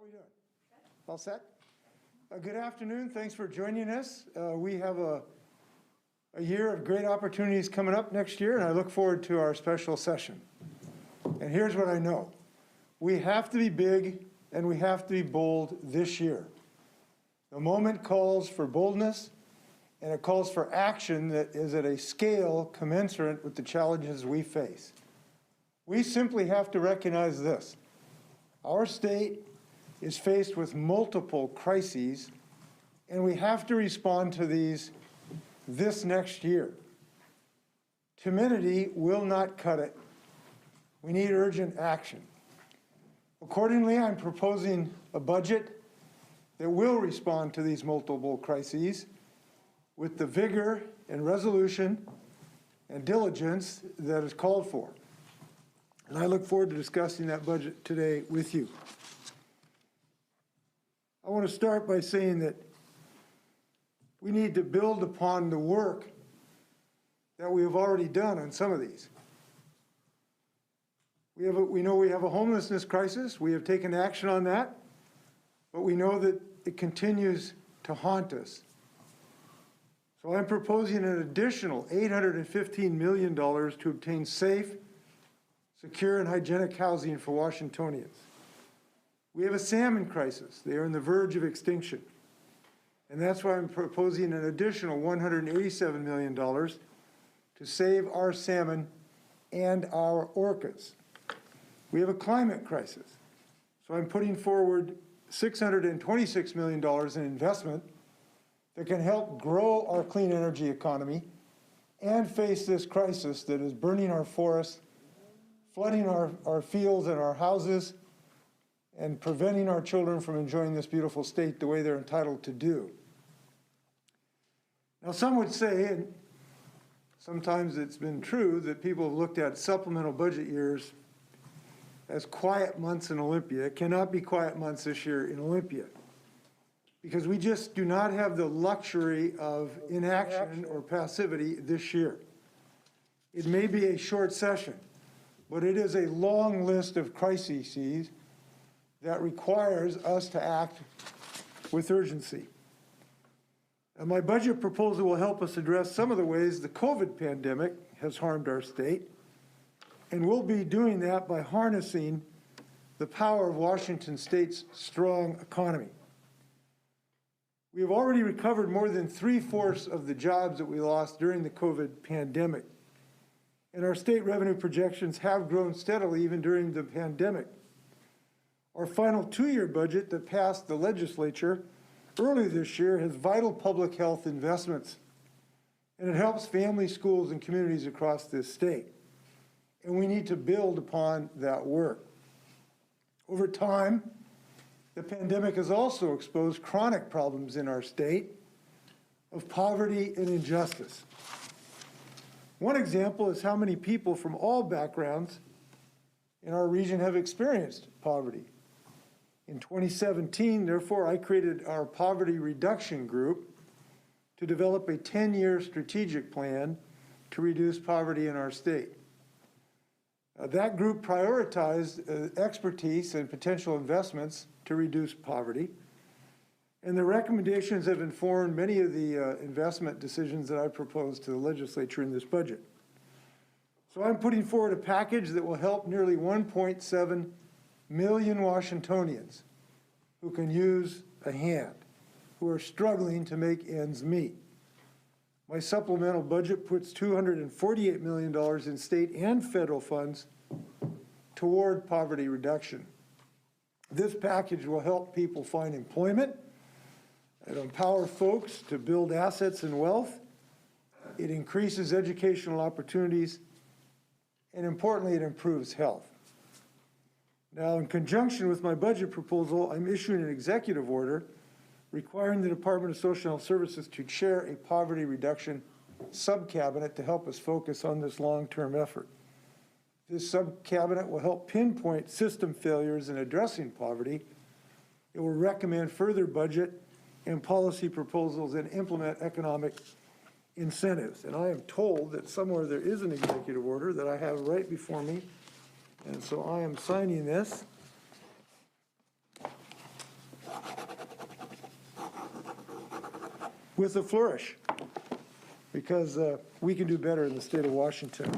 How are we doing? All set? Good afternoon. Thanks for joining us. We have a year of great opportunities coming up next year, and I look forward to our special session. And here's what I know. We have to be big and we have to be bold this year. The moment calls for boldness, and it calls for action that is at a scale commensurate with the challenges we face. We simply have to recognize this. Our state is faced with multiple crises, and we have to respond to these this next year. Timidity will not cut it. We need urgent action. Accordingly, I'm proposing a budget that will respond to these multiple crises with the vigor and resolution and diligence that is called for. And I look forward to discussing that budget today with you. I want to start by saying that we need to build upon the work that we have already done on some of these. We know we have a homelessness crisis. We have taken action on that, but we know that it continues to haunt us. So I'm proposing an additional $815 million to obtain safe, secure, and hygienic housing for Washingtonians. We have a salmon crisis. They are on the verge of extinction. And that's why I'm proposing an additional $187 million to save our salmon and our orcas. We have a climate crisis. So I'm putting forward $626 million in investment that can help grow our clean energy economy and face this crisis that is burning our forests, flooding our fields and our houses, and preventing our children from enjoying this beautiful state the way they're entitled to do. Now, some would say, and sometimes it's been true, that people have looked at supplemental budget years as quiet months in Olympia. It cannot be quiet months this year in Olympia because we just do not have the luxury of inaction or passivity this year. It may be a short session, but it is a long list of crises that requires us to act with urgency. And my budget proposal will help us address some of the ways the COVID pandemic has harmed our state, and we'll be doing that by harnessing the power of Washington State's strong economy. We have already recovered more than 3/4 of the jobs that we lost during the COVID pandemic, and our state revenue projections have grown steadily even during the pandemic. Our final two-year budget that passed the legislature early this year has vital public health investments, and it helps families, schools, and communities across this state. And we need to build upon that work. Over time, the pandemic has also exposed chronic problems in our state of poverty and injustice. One example is how many people from all backgrounds in our region have experienced poverty. In 2017, therefore, I created our poverty reduction group to develop a 10-year strategic plan to reduce poverty in our state. That group prioritized expertise and potential investments to reduce poverty, and the recommendations have informed many of the investment decisions that I proposed to the legislature in this budget. So I'm putting forward a package that will help nearly 1.7 million Washingtonians who can use a hand, who are struggling to make ends meet. My supplemental budget puts $248 million in state and federal funds toward poverty reduction. This package will help people find employment and empower folks to build assets and wealth. It increases educational opportunities, and importantly, it improves health. Now, in conjunction with my budget proposal, I'm issuing an executive order requiring the Department of Social Health Services to chair a poverty reduction sub-cabinet to help us focus on this long-term effort. This sub-cabinet will help pinpoint system failures in addressing poverty. It will recommend further budget and policy proposals and implement economic incentives. And I am told that somewhere there is an executive order that I have right before me. And so I am signing this. with a flourish, because we can do better in the state of Washington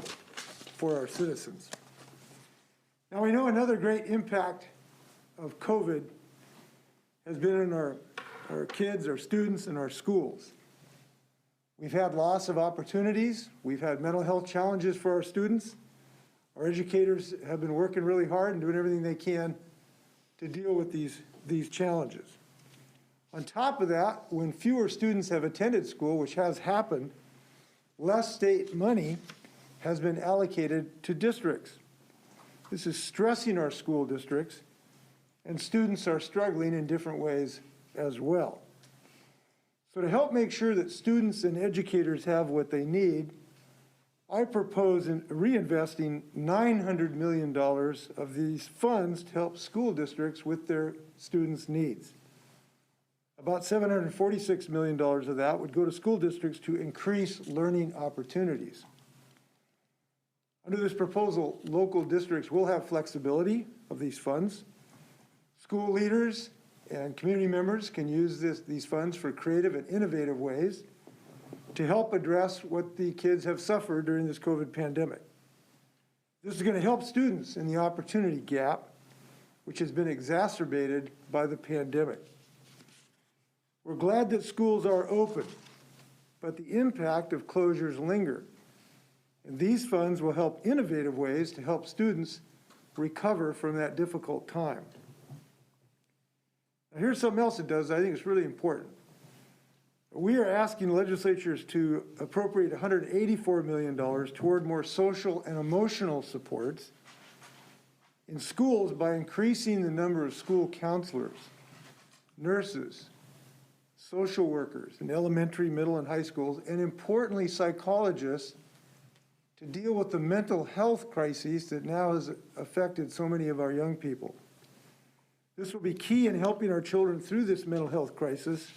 for our citizens. Now, we know another great impact of COVID has been in our kids, our students, and our schools. We've had loss of opportunities. We've had mental health challenges for our students. Our educators have been working really hard and doing everything they can to deal with these challenges. On top of that, when fewer students have attended school, which has happened, less state money has been allocated to districts. This is stressing our school districts, and students are struggling in different ways as well. So to help make sure that students and educators have what they need, I propose reinvesting $900 million of these funds to help school districts with their students' needs. About $746 million of that would go to school districts to increase learning opportunities. Under this proposal, local districts will have flexibility of these funds. School leaders and community members can use these funds for creative and innovative ways to help address what the kids have suffered during this COVID pandemic. This is going to help students in the opportunity gap, which has been exacerbated by the pandemic. We're glad that schools are open, but the impact of closures linger. And these funds will help innovative ways to help students recover from that difficult time. Now, here's something else it does that I think is really important. We are asking legislatures to appropriate $184 million toward more social and emotional supports in schools by increasing the number of school counselors, nurses, social workers in elementary, middle, and high schools, and importantly, psychologists to deal with the mental health crises that now has affected so many of our young people. This will be key in helping our children through this mental health crisis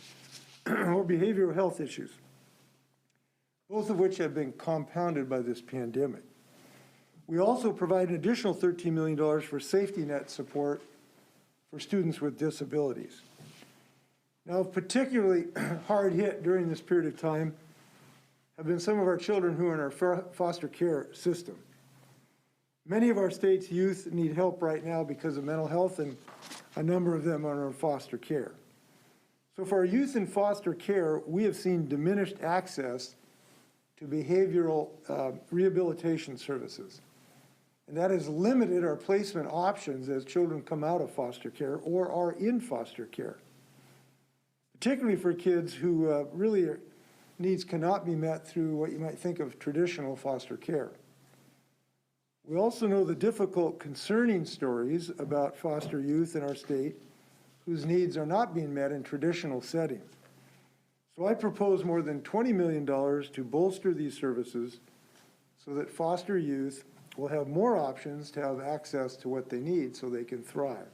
or behavioral health issues, both of which have been compounded by this pandemic. We also provide an additional $13 million for safety net support for students with disabilities. Now, particularly hard hit during this period of time have been some of our children who are in our foster care system. Many of our state's youth need help right now because of mental health, and a number of them are in foster care. So for our youth in foster care, we have seen diminished access to behavioral rehabilitation services. And that has limited our placement options as children come out of foster care or are in foster care, particularly for kids who needs cannot be met through what you might think of traditional foster care. We also know the difficult, concerning stories about foster youth in our state whose needs are not being met in traditional settings. So I propose more than $20 million to bolster these services so that foster youth will have more options to have access to what they need so they can thrive,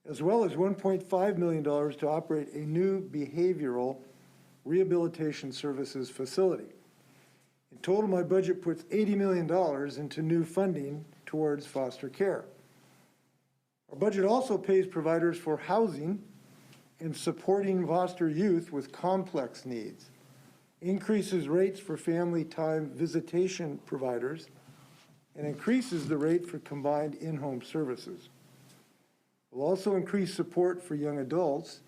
as well as $1.5 million to operate a new behavioral rehabilitation services facility. In total, my budget puts $80 million into new funding towards foster care. Our budget also pays providers for housing and supporting foster youth with complex needs, increases rates for family time visitation providers, and increases the rate for combined in-home services. We'll also increase support for young adults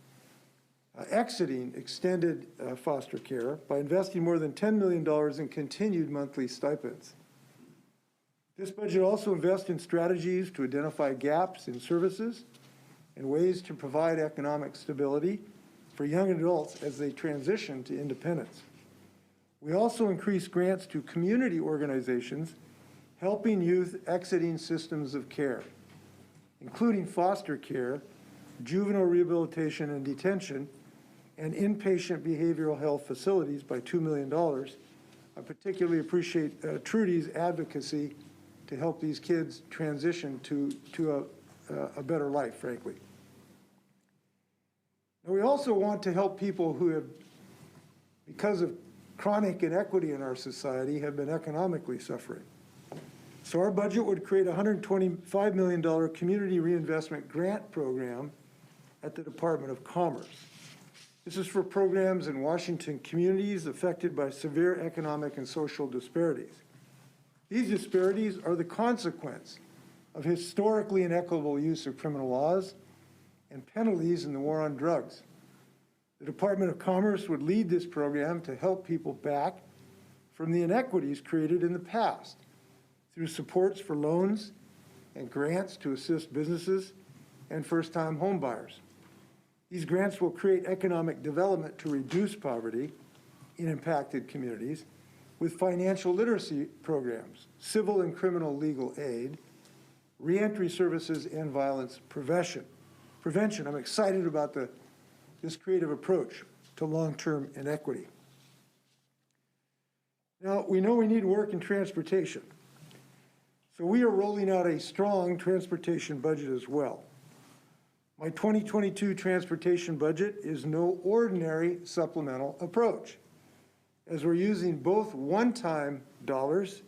exiting extended foster care by investing more than $10 million in continued monthly stipends. This budget also invests in strategies to identify gaps in services and ways to provide economic stability for young adults as they transition to independence. We also increase grants to community organizations helping youth exiting systems of care, including foster care, juvenile rehabilitation and detention, and inpatient behavioral health facilities by $2 million. I particularly appreciate Trudy's advocacy to help these kids transition to a better life, frankly. Now, we also want to help people who have, because of chronic inequity in our society, have been economically suffering. So our budget would create a $125 million community reinvestment grant program at the Department of Commerce. This is for programs in Washington communities affected by severe economic and social disparities. These disparities are the consequence of historically inequitable use of criminal laws and penalties in the war on drugs. The Department of Commerce would lead this program to help people back from the inequities created in the past through supports for loans and grants to assist businesses and first-time homebuyers. These grants will create economic development to reduce poverty in impacted communities with financial literacy programs, civil and criminal legal aid, reentry services, and violence prevention. I'm excited about this creative approach to long-term inequity. Now, we know we need work in transportation. So we are rolling out a strong transportation budget as well. My 2022 transportation budget is no ordinary supplemental approach, as we're using both one-time dollars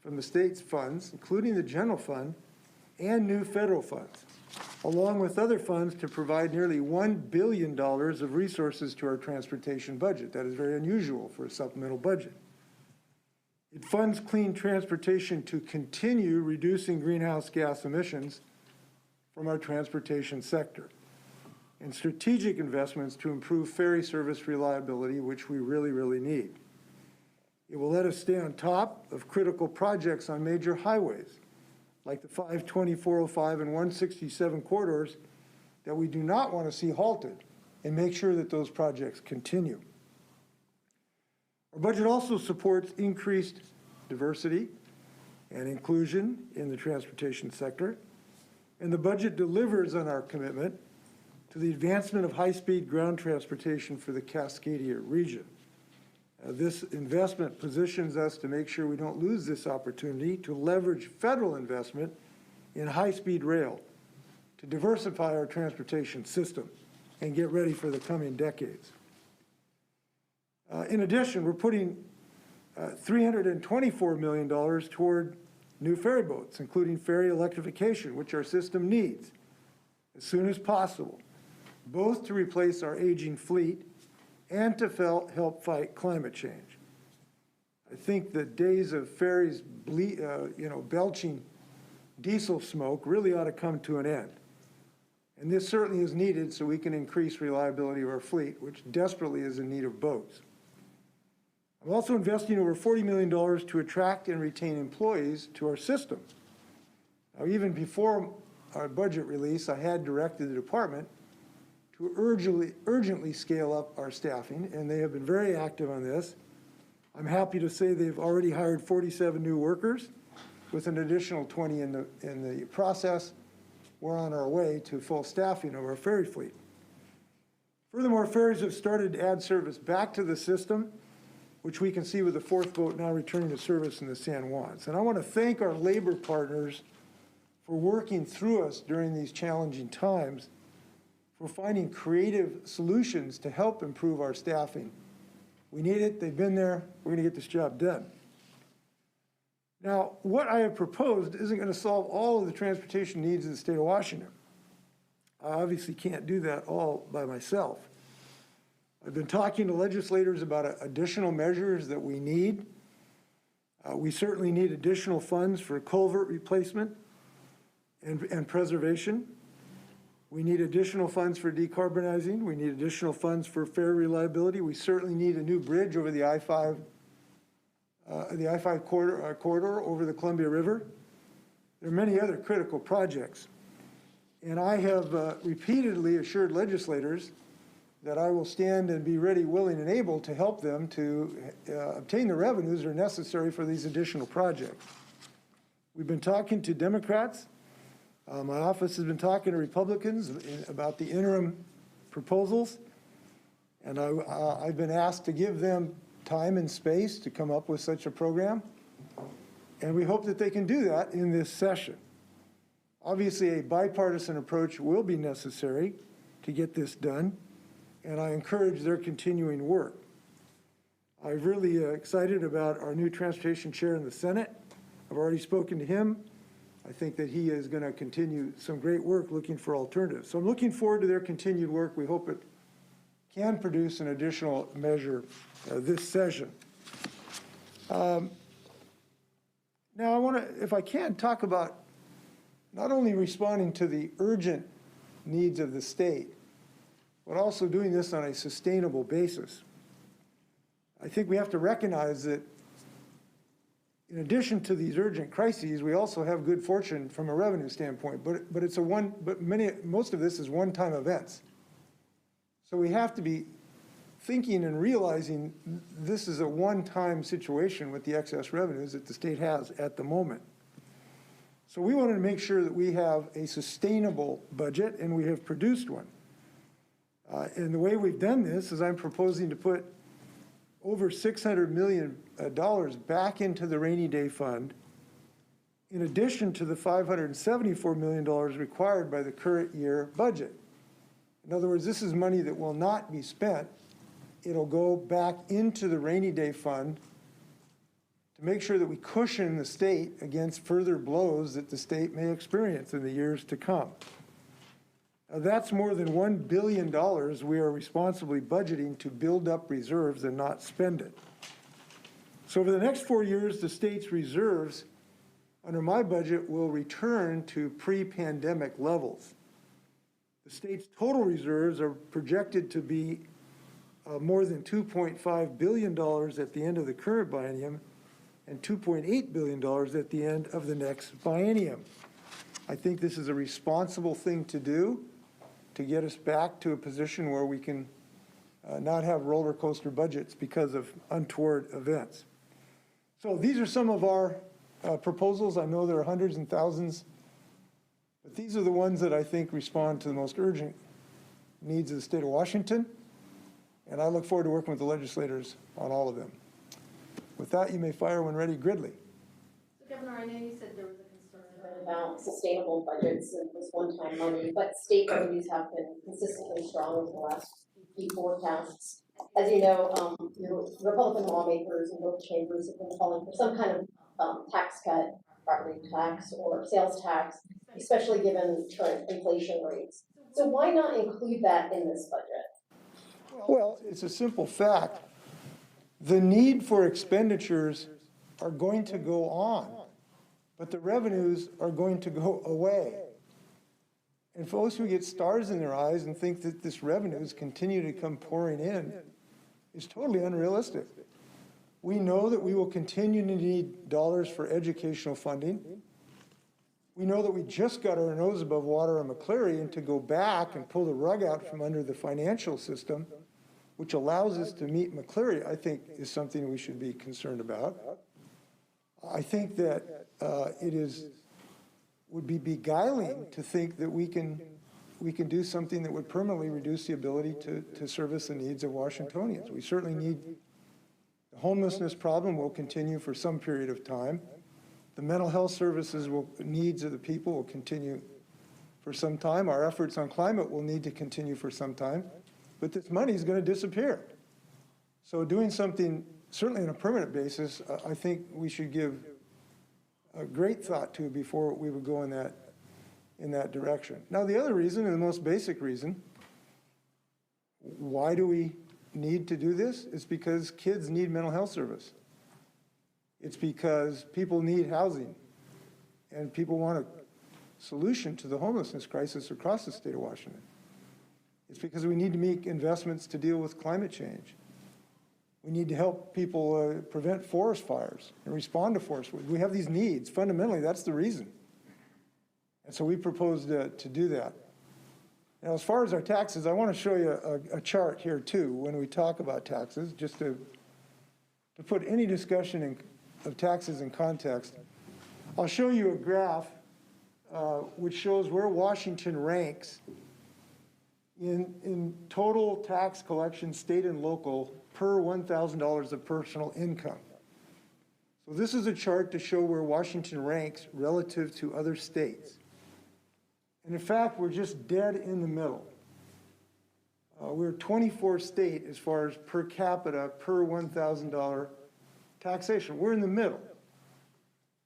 from the state's funds, including the general fund, and new federal funds, along with other funds to provide nearly $1 billion of resources to our transportation budget. That is very unusual for a supplemental budget. It funds clean transportation to continue reducing greenhouse gas emissions from our transportation sector, and strategic investments to improve ferry service reliability, which we really, really need. It will let us stay on top of critical projects on major highways, like the 520, 405, and 167 corridors that we do not want to see halted, and make sure that those projects continue. Our budget also supports increased diversity and inclusion in the transportation sector, and the budget delivers on our commitment to the advancement of high-speed ground transportation for the Cascadia region. This investment positions us to make sure we don't lose this opportunity to leverage federal investment in high-speed rail to diversify our transportation system and get ready for the coming decades. In addition, we're putting $324 million toward new ferry boats, including ferry electrification, which our system needs as soon as possible, both to replace our aging fleet and to help fight climate change. I think the days of ferries belching diesel smoke really ought to come to an end. And this certainly is needed so we can increase reliability of our fleet, which desperately is in need of boats. I'm also investing over $40 million to attract and retain employees to our system. Now, even before our budget release, I had directed the department to urgently scale up our staffing, and they have been very active on this. I'm happy to say they've already hired 47 new workers, with an additional 20 in the process. We're on our way to full staffing of our ferry fleet. Furthermore, ferries have started to add service back to the system, which we can see with the fourth boat now returning to service in the San Juans. And I want to thank our labor partners for working through us during these challenging times, for finding creative solutions to help improve our staffing. We need it, they've been there, we're going to get this job done. Now, what I have proposed isn't going to solve all of the transportation needs of the state of Washington. I obviously can't do that all by myself. I've been talking to legislators about additional measures that we need. We certainly need additional funds for culvert replacement and preservation. We need additional funds for decarbonizing. We need additional funds for ferry reliability. We certainly need a new bridge over the I-5 corridor over the Columbia River. There are many other critical projects. And I have repeatedly assured legislators that I will stand and be ready, willing, and able to help them to obtain the revenues that are necessary for these additional projects. We've been talking to Democrats. My office has been talking to Republicans about the interim proposals, and I've been asked to give them time and space to come up with such a program, and we hope that they can do that in this session. Obviously, a bipartisan approach will be necessary to get this done, and I encourage their continuing work. I'm really excited about our new transportation chair in the Senate. I've already spoken to him. I think that he is going to continue some great work looking for alternatives. So I'm looking forward to their continued work. We hope it can produce an additional measure this session. Now I want to, if I can, talk about not only responding to the urgent needs of the state, but also doing this on a sustainable basis. I think we have to recognize that in addition to these urgent crises, we also have good fortune from a revenue standpoint, but most of this is one-time events. So we have to be thinking and realizing this is a one-time situation with the excess revenues that the state has at the moment. So we wanted to make sure that we have a sustainable budget, and we have produced one. And the way we've done this is I'm proposing to put over $600 million back into the rainy day fund, in addition to the $574 million required by the current year budget. In other words, this is money that will not be spent. It'll go back into the rainy day fund to make sure that we cushion the state against further blows that the state may experience in the years to come. Now, that's more than $1 billion we are responsibly budgeting to build up reserves and not spend it. So over the next 4 years, the state's reserves under my budget will return to pre-pandemic levels. The state's total reserves are projected to be more than $2.5 billion at the end of the current biennium and $2.8 billion at the end of the next biennium. I think this is a responsible thing to do to get us back to a position where we can not have roller coaster budgets because of untoward events. So these are some of our proposals. I know there are hundreds and thousands, but these are the ones that I think respond to the most urgent needs of the state of Washington. And I look forward to working with the legislators on all of them. With that, you may fire when ready. Gridley. So, Governor, I know you said there was a concern about sustainable budgets and this one-time money, but state revenues have been consistently strong over the last few forecasts. As you know, your Republican lawmakers in both chambers have been calling for some kind of tax cut, property tax or sales tax, especially given current inflation rates. So why not include that in this budget? Well, it's a simple fact. The need for expenditures are going to go on, but the revenues are going to go away. And folks who get stars in their eyes and think that this revenues continue to come pouring in is totally unrealistic. We know that we will continue to need dollars for educational funding. We know that we just got our nose above water on McCleary, and to go back and pull the rug out from under the financial system, which allows us to meet McCleary, I think is something we should be concerned about. I think that would be beguiling to think that we can do something that would permanently reduce the ability to service the needs of Washingtonians. We certainly need, the homelessness problem will continue for some period of time. The mental health services needs of the people will continue for some time. Our efforts on climate will need to continue for some time. But this money is going to disappear. So doing something, certainly on a permanent basis, I think we should give a great thought to before we would go in that direction. Now, the other reason, and the most basic reason, why do we need to do this? It's because kids need mental health service. It's because people need housing, and people want a solution to the homelessness crisis across the state of Washington. It's because we need to make investments to deal with climate change. We need to help people prevent forest fires and respond to forest fires. We have these needs. Fundamentally, that's the reason. And so we proposed to do that. Now, as far as our taxes, I want to show you a chart here, too, when we talk about taxes, just to put any discussion of taxes in context. I'll show you a graph which shows where Washington ranks in total tax collection, state and local, per $1,000 of personal income. So this is a chart to show where Washington ranks relative to other states. And in fact, we're just dead in the middle. We're 24th state as far as per capita, per $1,000 taxation. We're in the middle.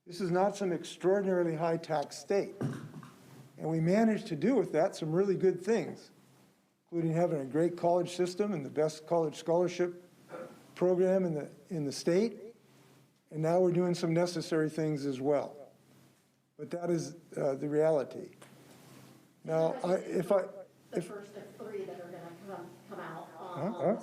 This is not some extraordinarily high tax state. And we managed to do with that some really good things. including having a great college system and the best college scholarship program in the state. And now we're doing some necessary things as well. But that is the reality. Now, The first of three that are gonna come out,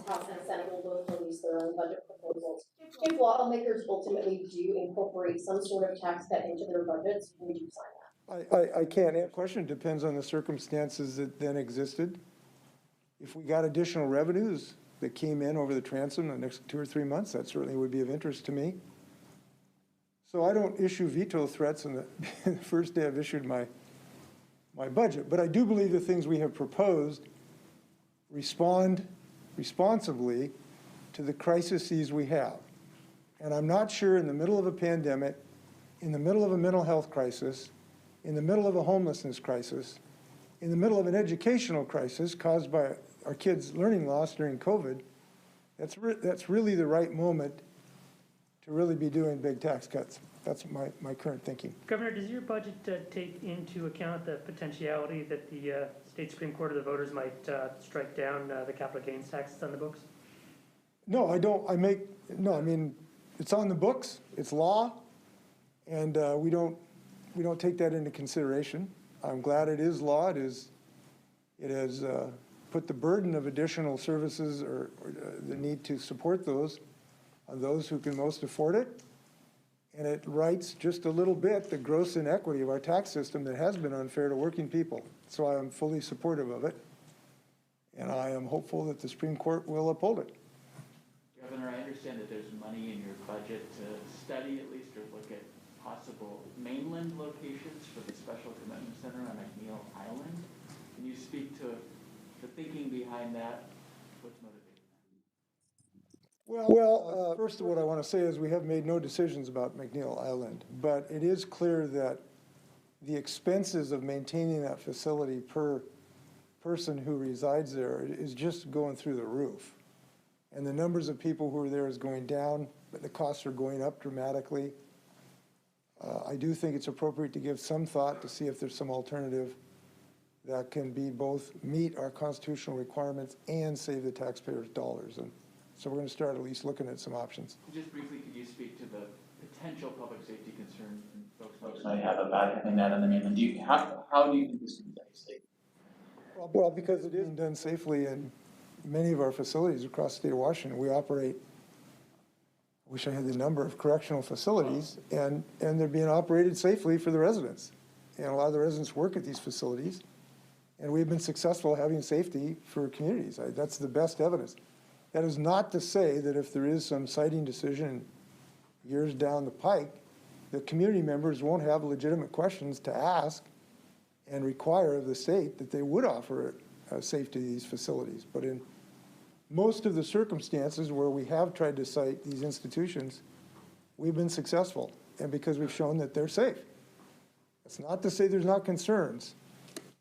House and Senate will both release their own budget proposals. If lawmakers ultimately do incorporate some sort of tax cut into their budgets, would you sign that? I can't answer the question. It depends on the circumstances that then existed. If we got additional revenues that came in over the transom the next 2 or 3 months, that certainly would be of interest to me. So I don't issue veto threats on the first day I've issued my budget, but I do believe the things we have proposed respond responsibly to the crises we have. And I'm not sure in the middle of a pandemic, in the middle of a mental health crisis, in the middle of a homelessness crisis, in the middle of an educational crisis caused by our kids' learning loss during COVID, that's really the right moment to really be doing big tax cuts. That's my current thinking. Governor, does your budget take into account the potentiality that the state Supreme Court of the voters might strike down the capital gains taxes on the books? No, I don't. I mean, it's on the books. It's law, and we don't take that into consideration. I'm glad it is law. It has put the burden of additional services or the need to support those on those who can most afford it. And it rights just a little bit the gross inequity of our tax system that has been unfair to working people. So I am fully supportive of it. And I am hopeful that the Supreme Court will uphold it. Governor, I understand that there's money in your budget to study at least or look at possible mainland locations for the Special Commitment Center on McNeil Island. Can you speak to the thinking behind that? What's motivating that? Well, first of all, what I want to say is we have made no decisions about McNeil Island, but it is clear that the expenses of maintaining that facility per person who resides there is just going through the roof. And the numbers of people who are there is going down, but the costs are going up dramatically. I do think it's appropriate to give some thought to see if there's some alternative that can be both meet our constitutional requirements and save the taxpayers' dollars. And so we're going to start at least looking at some options. Just briefly, could you speak to the potential public safety concerns folks might have about having that on the mainland? How do you think this can be done safely? Well, because it isn't done safely in many of our facilities across the state of Washington. We operate, I wish I had the number of correctional facilities, and they're being operated safely for the residents. And a lot of the residents work at these facilities, and we've been successful having safety for communities. That's the best evidence. That is not to say that if there is some siting decision years down the pike, that community members won't have legitimate questions to ask and require of the state that they would offer safety to these facilities. But in most of the circumstances where we have tried to cite these institutions, we've been successful, and because we've shown that they're safe. That's not to say there's not concerns.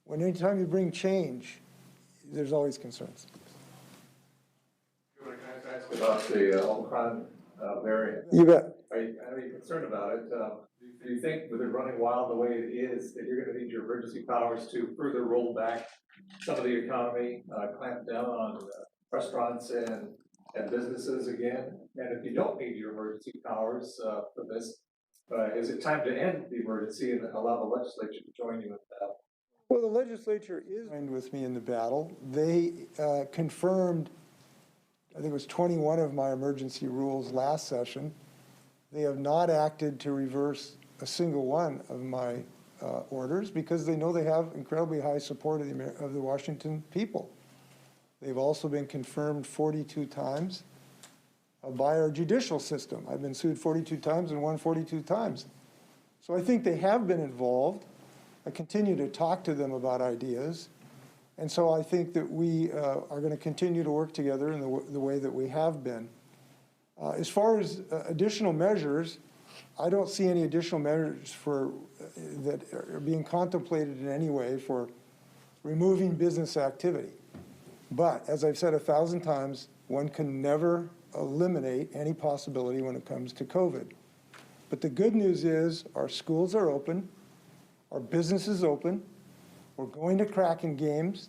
When anytime you bring change, there's always concerns. Can I ask about the Omicron variant? You bet. Are you concerned about it? Do you think with it running wild the way it is, that you're going to need your emergency powers to further roll back some of the economy, clamp down on restaurants and businesses again? And if you don't need your emergency powers for this, is it time to end the emergency and allow the legislature to join you in that? Well, the legislature is joined with me in the battle. They confirmed, I think it was 21 of my emergency rules last session. They have not acted to reverse a single one of my orders because they know they have incredibly high support of the Washington people. They've also been confirmed 42 times by our judicial system. I've been sued 42 times and won 42 times. So I think they have been involved. I continue to talk to them about ideas. And so I think that we are going to continue to work together in the way that we have been. As far as additional measures, I don't see any additional measures that are being contemplated in any way for removing business activity. But as I've said 1,000 times, one can never eliminate any possibility when it comes to COVID. But the good news is our schools are open, our business is open, we're going to Kraken games,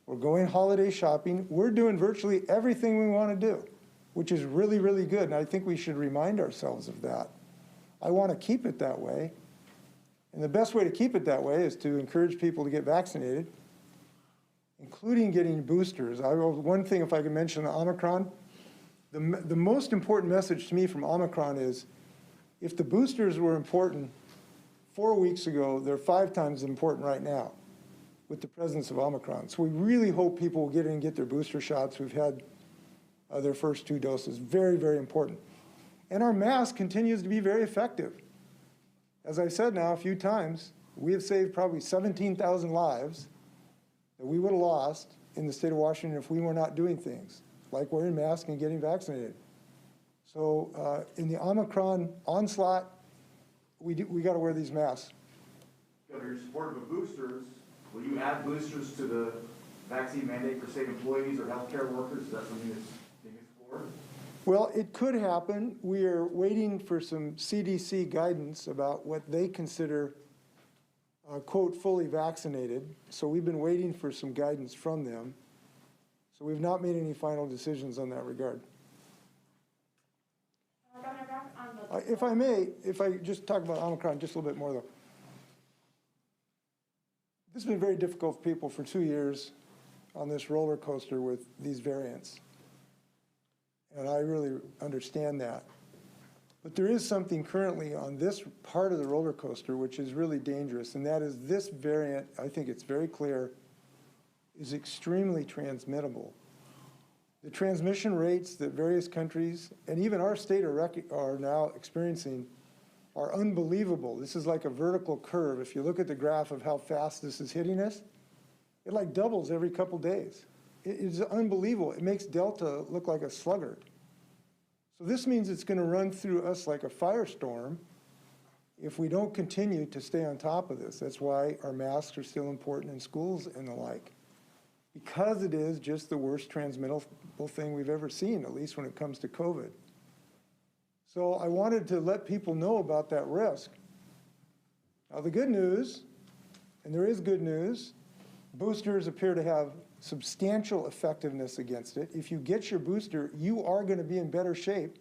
We're going holiday shopping. We're doing virtually everything we want to do, which is really, really good. And I think we should remind ourselves of that. I want to keep it that way. And the best way to keep it that way is to encourage people to get vaccinated, including getting boosters. One thing, if I can mention the Omicron, the most important message to me from Omicron is, if the boosters were important 4 weeks ago, they're 5 times important right now with the presence of Omicron. So we really hope people will get in and get their booster shots who've had their first 2 doses. Very, very important. And our mask continues to be very effective. As I've said now a few times, we have saved probably 17,000 lives that we would have lost in the state of Washington if we were not doing things like wearing masks and getting vaccinated. So in the Omicron onslaught, we got to wear these masks. Governor, you're supportive of boosters. Will you add boosters to the vaccine mandate for state employees or healthcare workers? Is that something that's being explored? Well, it could happen. We are waiting for some CDC guidance about what they consider, quote, fully vaccinated. So we've been waiting for some guidance from them. So we've not made any final decisions on that regard. If I may, if I just talk about Omicron just a little bit more though. This has been very difficult for people for 2 years on this roller coaster with these variants. And I really understand that. But there is something currently on this part of the roller coaster which is really dangerous, and that is this variant, I think it's very clear, is extremely transmittable. The transmission rates that various countries, and even our state are now experiencing, are unbelievable. This is like a vertical curve. If you look at the graph of how fast this is hitting us, it like doubles every couple days. It is unbelievable. It makes Delta look like a sluggard. So this means it's going to run through us like a firestorm if we don't continue to stay on top of this. That's why our masks are still important in schools and the like, because it is just the worst transmittable thing we've ever seen, at least when it comes to COVID. So I wanted to let people know about that risk. Now the good news, and there is good news, boosters appear to have substantial effectiveness against it. If you get your booster, you are going to be in better shape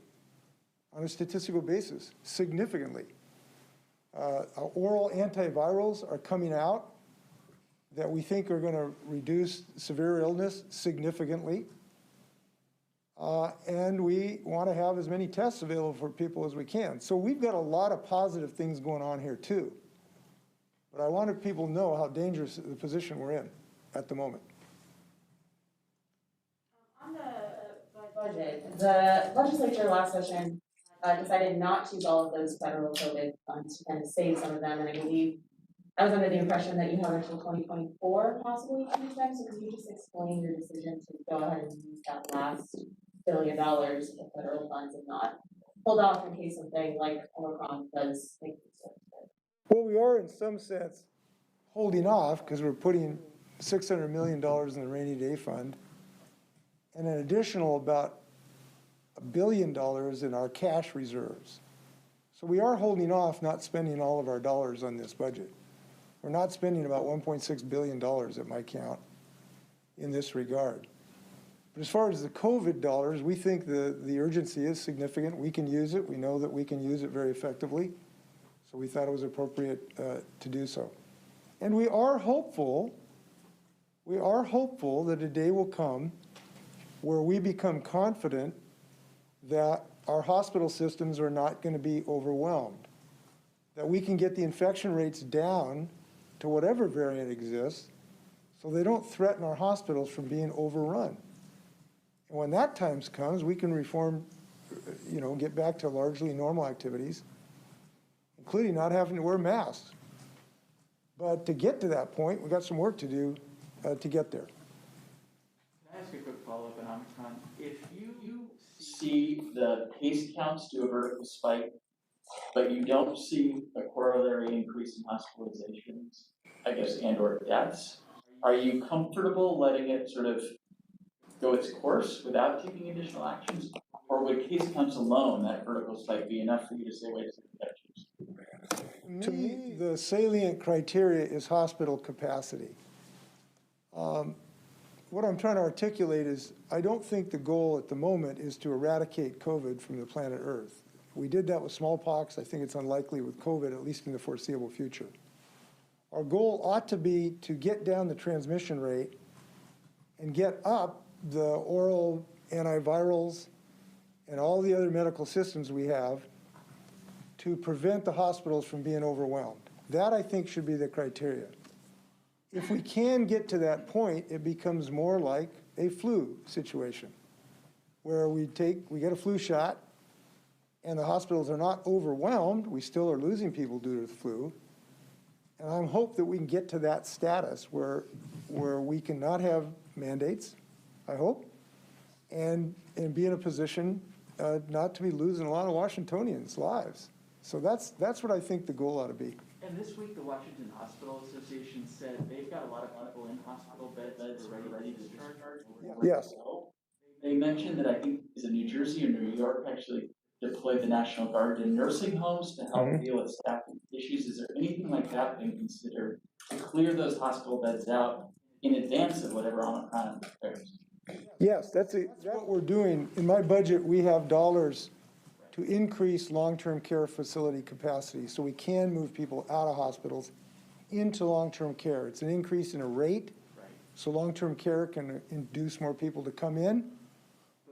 on a statistical basis, significantly. Oral antivirals are coming out that we think are going to reduce severe illness significantly. And we want to have as many tests available for people as we can. So we've got a lot of positive things going on here too. But I wanted people to know how dangerous the position we're in at the moment. On the budget, the legislature last session decided not to use all of those federal COVID funds to kind of save some of them, and I believe I was under the impression that you have until 2024 possibly to use them. So could you just explain your decision to go ahead and use that last $1 billion of federal funds and not hold off in case something like Omicron does make it? Well, we are in some sense holding off because we're putting $600 million in the rainy day fund and an additional about $1 billion in our cash reserves. So we are holding off not spending all of our dollars on this budget. We're not spending about $1.6 billion at my count in this regard. But as far as the COVID dollars, we think the urgency is significant. We can use it. We know that we can use it very effectively. So we thought it was appropriate to do so. And we are hopeful that a day will come where we become confident that our hospital systems are not going to be overwhelmed, that we can get the infection rates down to whatever variant exists so they don't threaten our hospitals from being overrun. And when that time comes, we can reform, get back to largely normal activities, including not having to wear masks. But to get to that point, we've got some work to do to get there. Can I ask a quick follow-up on Omicron? If you see the case counts do a vertical spike, but you don't see a corollary increase in hospitalizations, I guess, and/or deaths, are you comfortable letting it sort of go its course without taking additional actions? Or would case counts alone, that vertical spike, be enough for you to say, wait a second, To me, the salient criteria is hospital capacity. what I'm trying to articulate is, I don't think the goal at the moment is to eradicate COVID from the planet Earth. We did that with smallpox. I think it's unlikely with COVID, at least in the foreseeable future. Our goal ought to be to get down the transmission rate and get up the oral antivirals and all the other medical systems we have to prevent the hospitals from being overwhelmed. That, I think, should be the criteria. If we can get to that point, it becomes more like a flu situation, where we get a flu shot, and the hospitals are not overwhelmed. We still are losing people due to the flu. And I hope that we can get to that status where we can not have mandates, I hope, and be in a position not to be losing a lot of Washingtonians' lives. So that's what I think the goal ought to be. And this week, the Washington Hospital Association said they've got a lot of people in hospital beds that are ready to discharge. Yes. They mentioned that I think is it New Jersey or New York actually deployed the National Guard in nursing homes to help deal with staffing issues. Is there anything like that being considered to clear those hospital beds out in advance of whatever Omicron occurs? Yes, that's what we're doing. In my budget, we have dollars to increase long-term care facility capacity so we can move people out of hospitals into long-term care. It's an increase in a rate, so long-term care can induce more people to come in.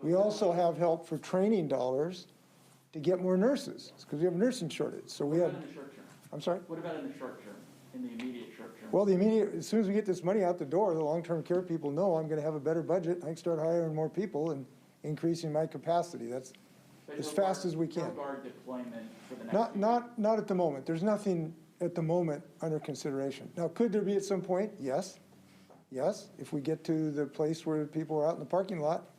We also have help for training dollars to get more nurses, because we have a nursing shortage. So we have. What about in the short term? I'm sorry? What about in the short term, in the immediate short term? Well, as soon as we get this money out the door, the long-term care people know I'm gonna have a better budget. I can start hiring more people and increasing my capacity. That's But as no fast guard- as we can. No guard deployment for the next. Not at the moment. There's nothing at the moment under consideration. Now, could there be at some point? Yes. Yes, if we get to the place where people are out in the parking lot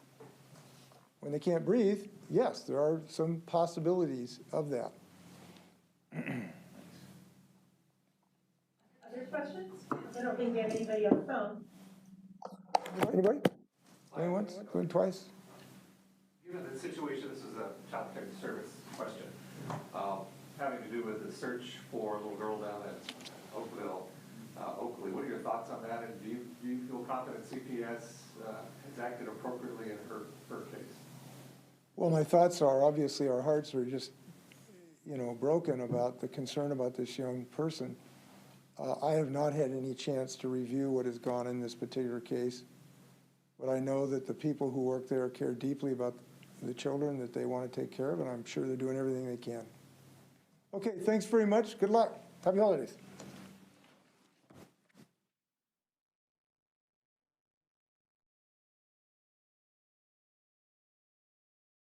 when they can't breathe, yes, there are some possibilities of that. Other questions? I don't think we have anybody on the phone. Anybody? Going once, going twice? Given the situation, this is a child protective service question, having to do with the search for a little girl down at Oakley. What are your thoughts on that? And do you feel confident CPS has acted appropriately in her case? Well, my thoughts are, obviously, our hearts are just, broken about the concern about this young person. I have not had any chance to review what has gone in this particular case, but I know that the people who work there care deeply about the children that they want to take care of, and I'm sure they're doing everything they can. Okay, thanks very much. Good luck. Happy holidays.